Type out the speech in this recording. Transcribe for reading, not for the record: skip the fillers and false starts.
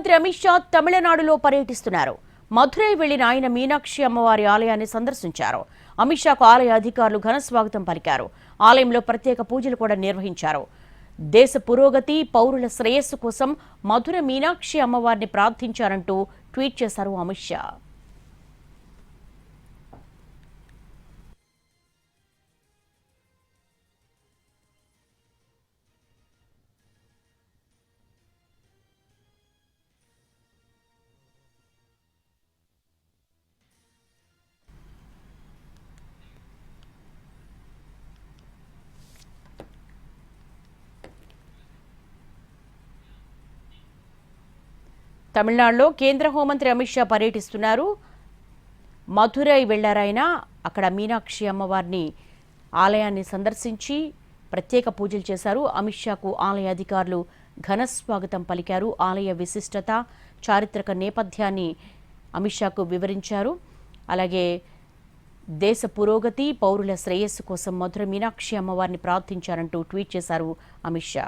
హోంమంత్రి అమిత్ షా తమిళనాడులో పర్యటిస్తున్నారు. మధురై వెళ్లిన ఆయన మీనాక్షి అమ్మవారి ఆలయాన్ని సందర్శించారు. అమిత్ షాకు ఆలయ అధికారులు ఘన స్వాగతం పలికారు. ఆలయంలో ప్రత్యేక పూజలు కూడా నిర్వహించారు. దేశ పురోగతి, పౌరుల శ్రేయస్సు కోసం మధుర మీనాక్షి అమ్మవారిని ప్రార్థించారంటూ ట్వీట్ చేశారు అమిత్ షా. తమిళనాడులో కేంద్ర హోంమంత్రి అమిత్ షా పర్యటిస్తున్నారు. మధురై వెళ్లారాయన. అక్కడ మీనాక్షి అమ్మవారిని ఆలయాన్ని సందర్శించి ప్రత్యేక పూజలు చేశారు. అమిత్ షాకు ఆలయ అధికారులు ఘన స్వాగతం పలికారు. ఆలయ విశిష్టత, చారిత్రక నేపథ్యాన్ని అమిత్ షాకు వివరించారు. అలాగే దేశ పురోగతి, పౌరుల శ్రేయస్సు కోసం మధుర మీనాక్షి అమ్మవారిని ప్రార్థించారంటూ ట్వీట్ చేశారు అమిత్ షా.